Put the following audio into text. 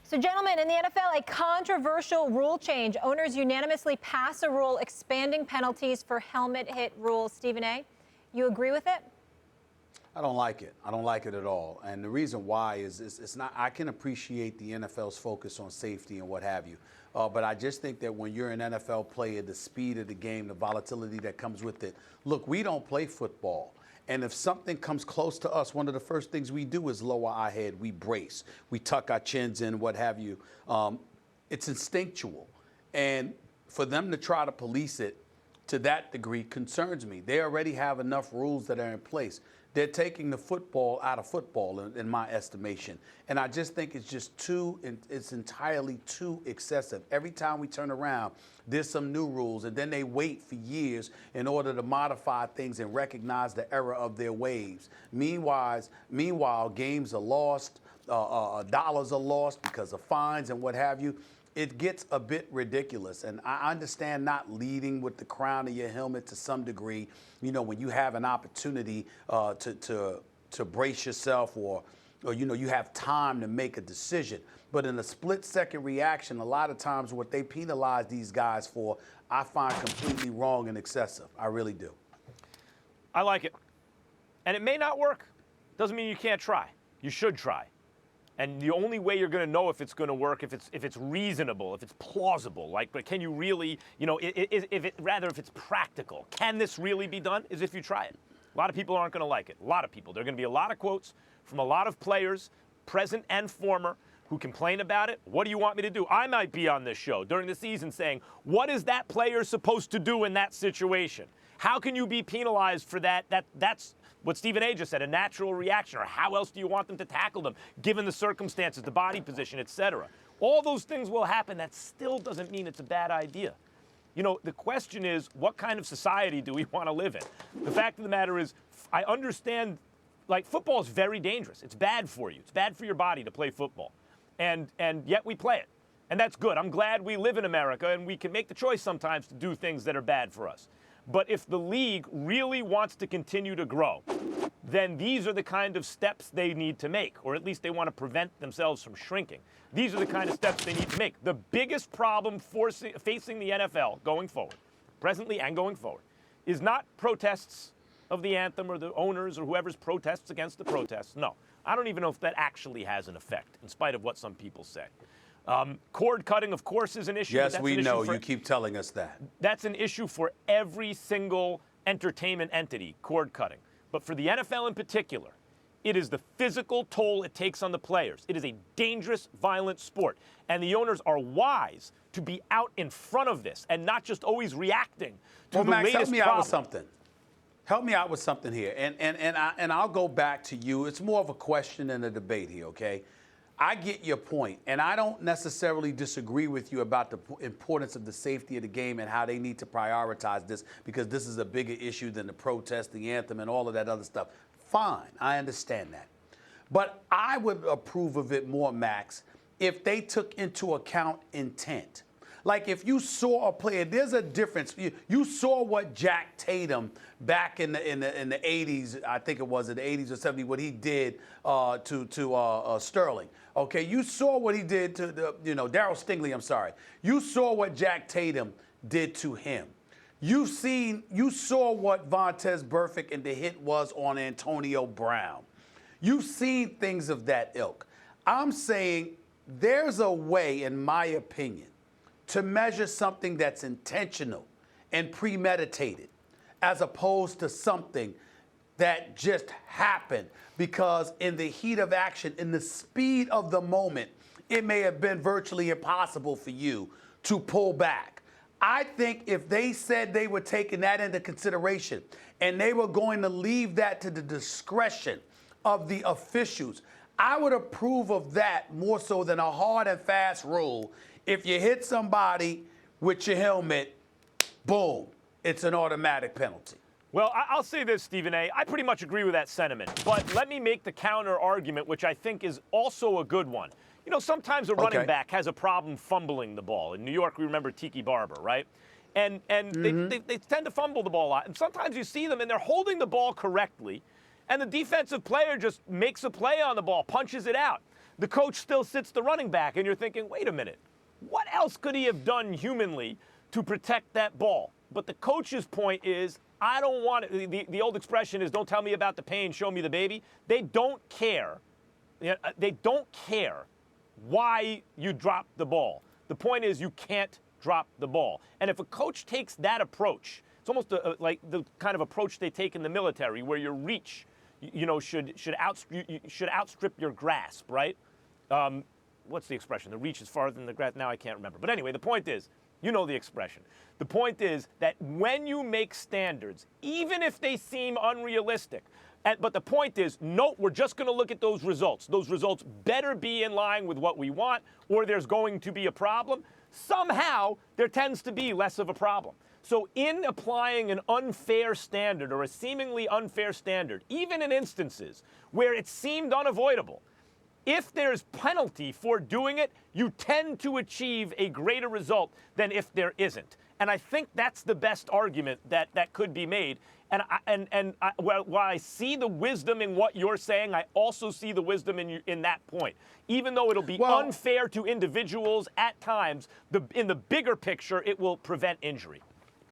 So, gentlemen, in the NFL, a controversial rule change. Owners unanimously pass a rule expanding penalties for helmet hit rules. Stephen A., you agree with it? I don't like it. I don't like it at all. And the reason why is it's not. I can appreciate the NFL's focus on safety and what have you, but I just think that when you're an NFL player, the speed of the game, the volatility that comes with it. Look, we don't play football. And if something comes close to us, one of the first things we do is lower our head. We brace. We tuck our chins in, what have you. It's instinctual. And for them to try to police it to that degree concerns me. They already have enough rules that are in place. They're taking the football out of football, in my estimation. And I just think it's just it's entirely too excessive. Every time we turn around, there's some new rules, and then they wait for years in order to modify things and recognize the error of their ways. Meanwhile, games are lost, dollars are lost because of fines and what have you. It gets a bit ridiculous, and I understand not leading with the crown of your helmet to some degree. You know, when you have an opportunity to brace yourself, or you have time to make a decision. But in a split-second reaction, a lot of times what they penalize these guys for, I find completely wrong and excessive. I really do. I like it, and it may not work. Doesn't mean you can't try. You should try. And the only way you're going to know if it's going to work, if it's reasonable, if it's plausible, but can you really, if it's practical, can this really be done, is if you try it. A lot of people aren't going to like it. A lot of people. There are going to be a lot of quotes from a lot of players, present and former, who complain about it. What do you want me to do? I might be on this show during the season saying, what is that player supposed to do in that situation? How can you be penalized for that? That's what Stephen A. just said, a natural reaction, or how else do you want them to tackle them, given the circumstances, the body position, etc. All those things will happen. That still doesn't mean it's a bad idea. The question is, what kind of society do we want to live in? The fact of the matter is, I understand, football is very dangerous. It's bad for you. It's bad for your body to play football. And yet we play it. And that's good. I'm glad we live in America and we can make the choice sometimes to do things that are bad for us. But if the league really wants to continue to grow, then these are the kind of steps they need to make, or at least they want to prevent themselves from shrinking. These are the kind of steps they need to make. The biggest problem facing the NFL going forward, presently and going forward, is not protests of the anthem or the owners or whoever's protests against the protests. No, I don't even know if that actually has an effect, in spite of what some people say. Cord cutting, of course, is an issue. Yes, we know. You keep telling us that. That's an issue for every single entertainment entity, cord cutting. But for the NFL in particular, it is the physical toll it takes on the players. It is a dangerous, violent sport. And the owners are wise to be out in front of this and not just always reacting to the Max, latest help me problem. out with something. Help me out with something here. And I'll go back to you. It's more of a question than a debate here, okay? I get your point, and I don't necessarily disagree with you about the importance of the safety of the game and how they need to prioritize this, because this is a bigger issue than the protest, the anthem, and all of that other stuff. Fine, I understand that. But I would approve of it more, Max, if they took into account intent. Like if you saw a player, there's a difference. You saw what Jack Tatum back in the 80s, I think it was in the 80s or 70s, what he did to Sterling. Okay, you saw what he did to Darryl Stingley. I'm sorry. You saw what Jack Tatum did to him. You saw what Vontaze Burfict and the hit was on Antonio Brown. You've seen things of that ilk. I'm saying there's a way, in my opinion, to measure something that's intentional and premeditated, as opposed to something that just happened because in the heat of action, in the speed of the moment, it may have been virtually impossible for you to pull back. I think if they said they were taking that into consideration and they were going to leave that to the discretion of the officials, I would approve of that more so than a hard and fast rule. If you hit somebody with your helmet, boom, it's an automatic penalty. Well, I'll say this, Stephen A. I pretty much agree with that sentiment. But let me make the counter argument, which I think is also a good one. Sometimes a running back has a problem fumbling the ball. In New York, we remember Tiki Barber, right? And they tend to fumble the ball a lot. And sometimes you see them, and they're holding the ball correctly, and the defensive player just makes a play on the ball, punches it out. the coach still sits the running back, and you're thinking, wait a minute, what else could he have done humanly to protect that ball? But the coach's point is, I don't want it. The old expression is, don't tell me about the pain, show me the baby. They don't care. They don't care why you dropped the ball. The point is, you can't drop the ball. And if a coach takes that approach, it's almost like the kind of approach they take in the military, where your reach, should outstrip your grasp, right? What's the expression? The reach is farther than the grasp. Now I can't remember. But anyway, the point is, you know the expression. The point is that when you make standards, even if they seem unrealistic, but the point is, no, we're just going to look at those results. Those results better be in line with what we want, or there's going to be a problem. Somehow, there tends to be less of a problem. So in applying an unfair standard or a seemingly unfair standard, even in instances where it seemed unavoidable, if there's penalty for doing it, you tend to achieve a greater result than if there isn't. And I think that's the best argument that could be made. While I see the wisdom in what you're saying, I also see the wisdom in that point. Even though it'll be unfair to individuals at times, in the bigger picture, it will prevent injury.